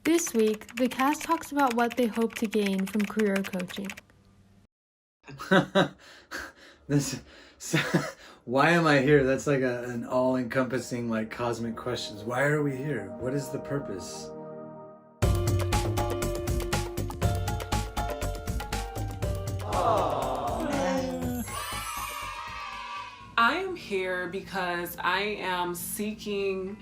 This week, the cast talks about what they hope to gain from career coaching. This, so, why am I here? That's like an all-encompassing, like, cosmic questions. Why are we here? What is the purpose? I am here because I am seeking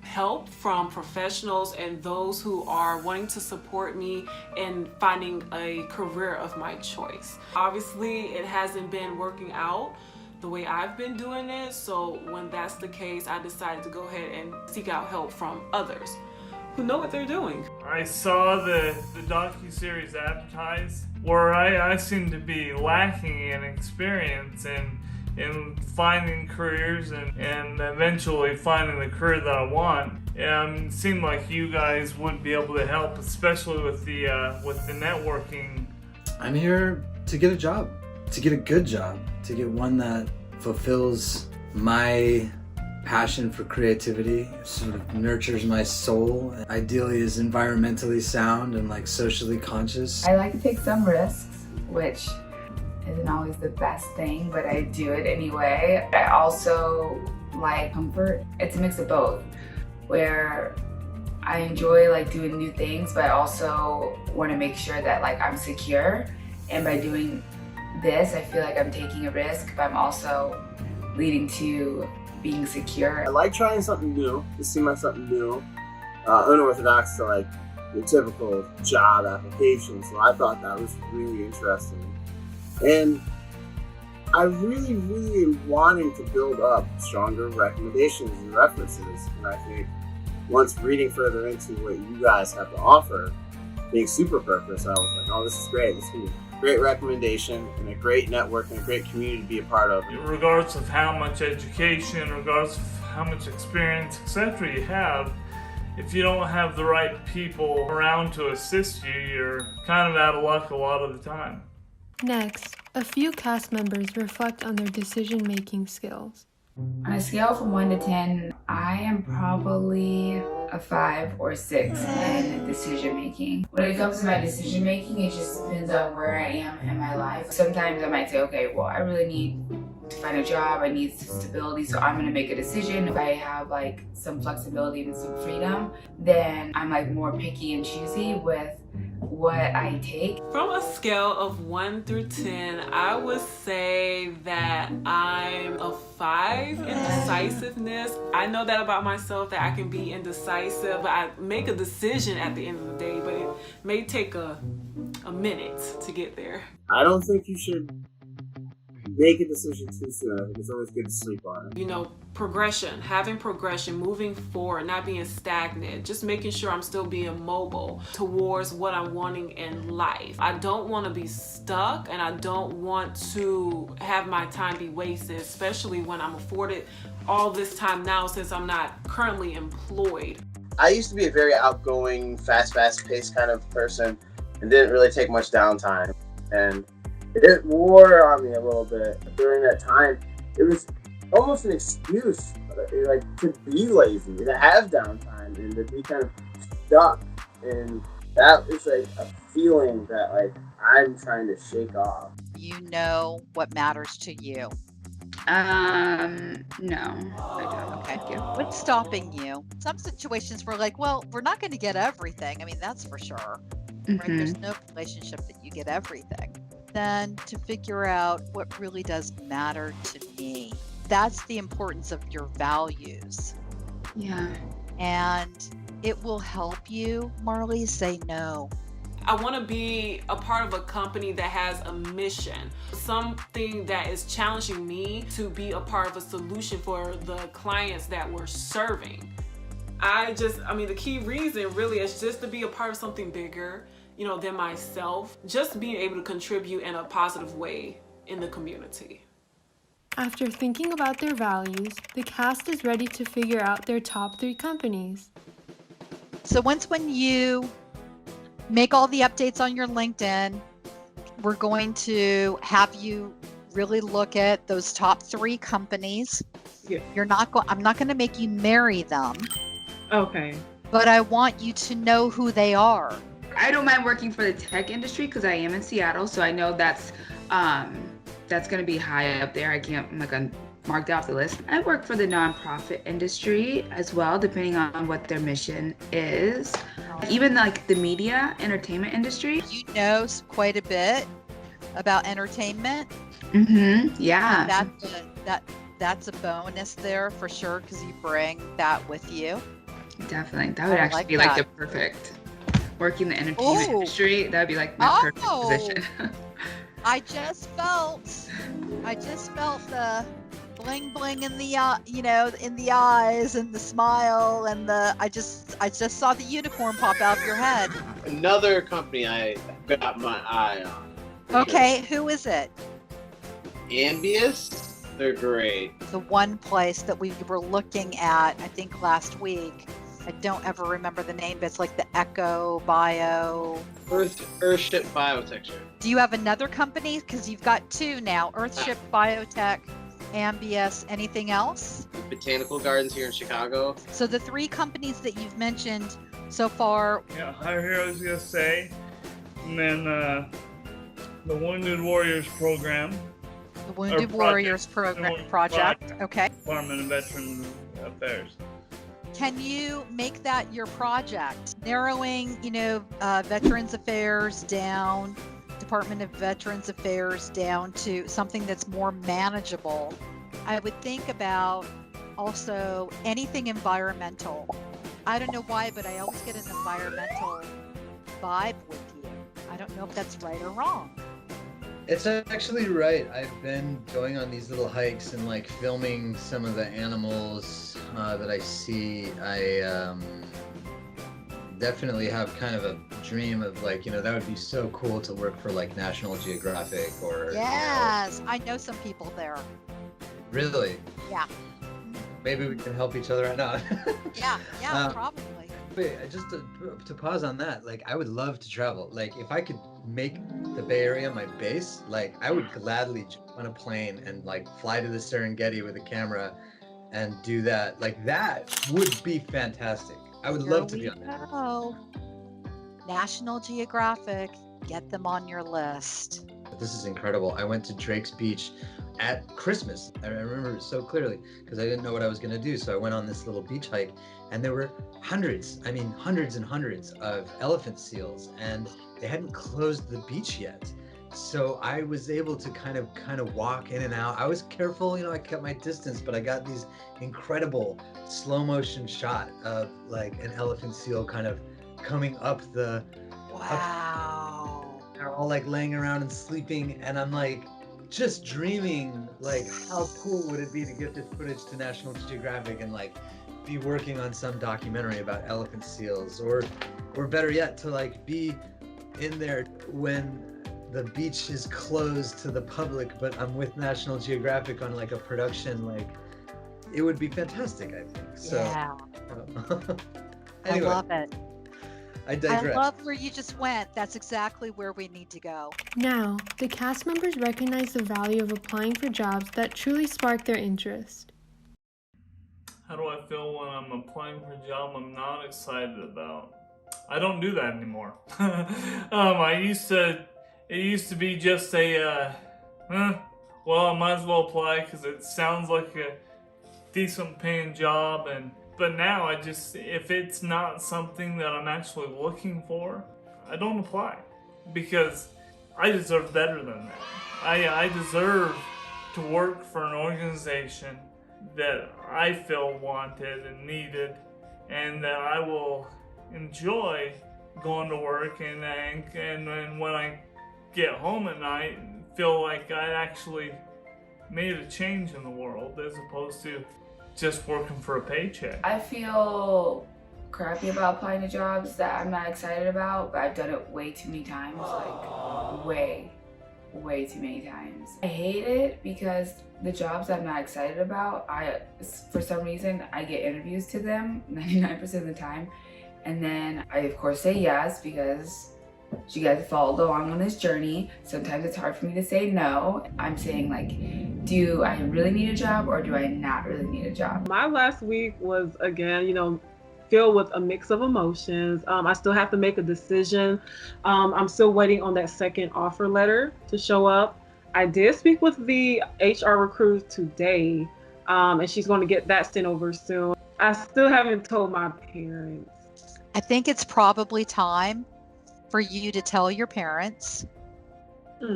help from professionals and those who are wanting to support me in finding a career of my choice. Obviously, it hasn't been working out the way I've been doing it, so when that's the case, I decided to go ahead and seek out help from others who know what they're doing. I saw the Docuseries advertised where I seem to be lacking in experience in finding careers and eventually finding the career that I want. And it seemed like you guys would be able to help, especially with the networking. I'm here to get a job, to get a good job, to get one that fulfills my passion for creativity, sort of nurtures my soul, ideally is environmentally sound and like socially conscious. I like to take some risks, which isn't always the best thing, but I do it anyway. I also like comfort. It's a mix of both, where I enjoy like doing new things, but I also want to make sure that like I'm secure. And by doing this, I feel like I'm taking a risk, but I'm also leading to being secure. I like trying something new, to see my something new, unorthodox to like the typical job application. So I thought that was really interesting. And I really am wanting to build up stronger recommendations and references. And I think once reading further into what you guys have to offer, being super purpose, I was like, oh, this is great. This is going to be a great recommendation and a great network and a great community to be a part of. Regardless of how much education, regardless of how much experience, etc. you have, if you don't have the right people around to assist you, you're kind of out of luck a lot of the time. Next, a few cast members reflect on their decision-making skills. On a scale from 1 to 10, I am probably a 5 or 6 in decision making. When it comes to my decision making, it just depends on where I am in my life. Sometimes I might say, okay, well, I really need to find a job, I need stability, so I'm gonna make a decision. If I have like some flexibility and some freedom, then I'm like more picky and choosy with what I take. From a scale of 1 through 10, I would say that I'm a 5 in decisiveness. I know that about myself, that I can be indecisive, but I make a decision at the end of the day, but it may take a minute to get there. I don't think you should make a decision too soon. I think it's always good to sleep on it. You know, progression, having progression, moving forward, not being stagnant, just making sure I'm still being mobile towards what I'm wanting in life. I don't want to be stuck, and I don't want to have my time be wasted, especially when I'm afforded all this time now since I'm not currently employed. I used to be a very outgoing, fast-paced kind of person and didn't really take much downtime. And it wore on me a little bit during that time. It was almost an excuse, like, to be lazy, to have downtime, and to be kind of stuck. And that is like a feeling that like I'm trying to shake off. You know what matters to you. No, I don't. Okay. What's stopping you? Some situations we're like, well, we're not going to get everything. I mean, that's for sure. Right? There's no relationship that you get everything. Then to figure out what really does matter to me. That's the importance of your values. Yeah. And it will help you, Marley, say no. I want to be a part of a company that has a mission, something that is challenging me to be a part of a solution for the clients that we're serving. The key reason really is just to be a part of something bigger, than myself, just being able to contribute in a positive way in the community. After thinking about their values, the cast is ready to figure out their top 3 companies. So when you make all the updates on your LinkedIn, we're going to have you really look at those top 3 companies. Yeah. I'm not going to make you marry them. Okay. but I want you to know who they are. I don't mind working for the tech industry because I am in Seattle, so I know that's going to be high up there. I'm not going to mark that off the list. I work for the nonprofit industry as well, depending on what their mission is. Even like the media, entertainment industry. You know quite a bit about entertainment. Yeah. That's a bonus there for sure, because you bring that with you. Definitely. That would actually be like the perfect. Working the entertainment industry, that would be like my perfect position. I just felt the bling bling in the in the eyes and the smile and I just saw the unicorn pop out of your head. Another company I got my eye on. Okay, who is it? Ambius. They're great. The one place that we were looking at, I think last week. I don't ever remember the name, but it's like the Echo Bio. Earthship Biotecture. Do you have another company? Because you've got two now. Earthship Biotech, Ambius, anything else? Botanical Gardens here in Chicago. So the three companies that you've mentioned so far. Yeah, Higher Heroes USA, and then the Wounded Warriors Program. The Wounded Warriors Project. Okay. Department of Veterans Affairs. Can you make that your project? Narrowing, Veterans Affairs down, Department of Veterans Affairs down to something that's more manageable. I would think about also anything environmental. I don't know why, but I always get an environmental vibe with you. I don't know if that's right or wrong. It's actually right. I've been going on these little hikes and like filming some of the animals that I see. I definitely have kind of a dream of like, that would be so cool to work for like National Geographic or. Yes, I know some people there. Really? Yeah. Maybe we can help each other out. Yeah, probably. Wait, just to pause on that, like I would love to travel. Like if I could make the Bay Area my base, like I would gladly jump on a plane and like fly to the Serengeti with a camera and do that. Like that would be fantastic. I would love to be on that. Oh, National Geographic, get them on your list. This is incredible. I went to Drake's Beach at Christmas. I remember it so clearly because I didn't know what I was going to do. So I went on this little beach hike and there were hundreds and hundreds of elephant seals and they hadn't closed the beach yet. So I was able to kind of walk in and out. I was careful, I kept my distance, but I got these incredible slow motion shot of like an elephant seal kind of coming up the. Wow. They're all like laying around and sleeping, and I'm like just dreaming like how cool would it be to get this footage to National Geographic and like be working on some documentary about elephant seals, or better yet to like be in there when the beach is closed to the public, but I'm with National Geographic on like a production. Like it would be fantastic, I think. So yeah. Anyway, I love it. I digress. I love where you just went. That's exactly where we need to go. Now, the cast members recognize the value of applying for jobs that truly spark their interest. How do I feel when I'm applying for a job I'm not excited about? I don't do that anymore. It used to be just a, well, I might as well apply because it sounds like a decent paying job, but now if it's not something that I'm actually looking for, I don't apply because I deserve better than that. I deserve to work for an organization that I feel wanted and needed, and that I will enjoy going to work and when I get home at night feel like I actually made a change in the world as opposed to just working for a paycheck. I feel crappy about applying to jobs that I'm not excited about, but I've done it way too many times, like way too many times. I hate it because the jobs I'm not excited about, for some reason, I get interviews to them 99% of the time. And then I, of course, say yes because you guys follow along on this journey. Sometimes it's hard for me to say no. I'm saying like, do I really need a job or do I not really need a job? My last week was, again, filled with a mix of emotions. I still have to make a decision. I'm still waiting on that second offer letter to show up. I did speak with the HR recruiter today, and she's going to get that sent over soon. I still haven't told my parents. I think it's probably time for you to tell your parents,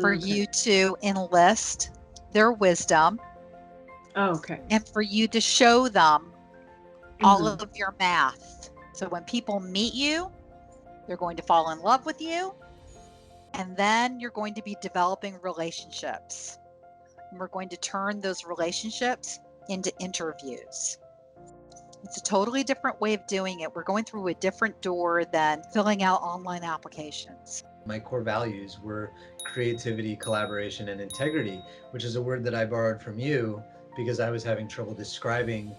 for Okay. you to enlist their wisdom, Okay. and for you to show them all Mhm. of your math. So when people meet you, they're going to fall in love with you, and then you're going to be developing relationships. And we're going to turn those relationships into interviews. It's a totally different way of doing it. We're going through a different door than filling out online applications. My core values were creativity, collaboration, and integrity, which is a word that I borrowed from you because I was having trouble describing,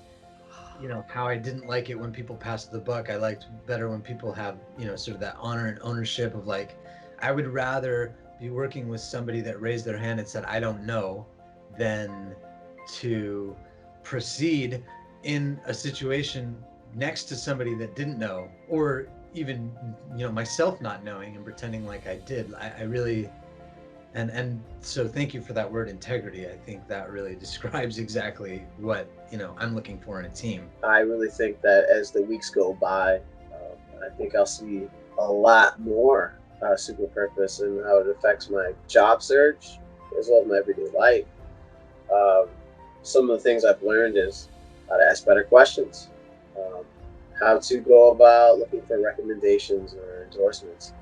how I didn't like it when people passed the buck. I liked better when people have, sort of that honor and ownership of like, I would rather be working with somebody that raised their hand and said, I don't know, than to proceed in a situation next to somebody that didn't know, or even myself not knowing and pretending like I did. I really and so thank you for that word integrity. I think that really describes exactly what I'm looking for in a team. I really think that as the weeks go by, I think I'll see a lot more super purpose and how it affects my job search as well as my everyday life. Some of the things I've learned is how to ask better questions, how to go about looking for recommendations or endorsements,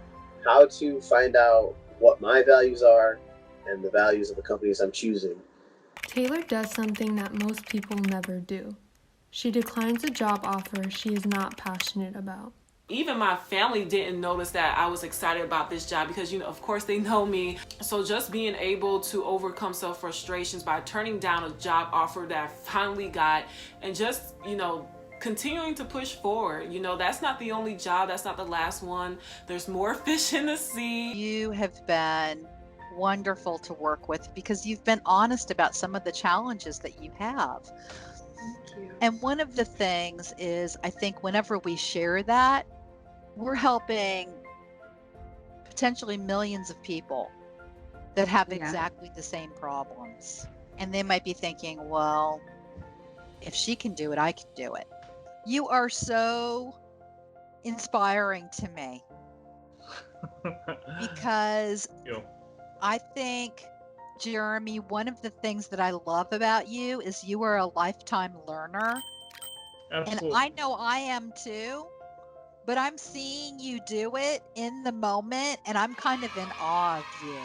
how to find out what my values are and the values of the companies I'm choosing. Taylor does something that most people never do. She declines a job offer she is not passionate about. Even my family didn't notice that I was excited about this job because, of course they know me. So just being able to overcome some frustrations by turning down a job offer that I finally got and just, continuing to push forward. That's not the only job. That's not the last one. There's more fish in the sea. You have been wonderful to work with because you've been honest about some of the challenges that you have. Thank you. And one of the things is, I think whenever we share that, we're helping potentially millions of people that have exactly the same problems. And they might be thinking, well, if she can do it, I can do it. You are so inspiring to me because I think, Jeremy, one of the things that I love about you is you are a lifetime learner. Absolutely. And I know I am too, but I'm seeing you do it in the moment and I'm kind of in awe of you.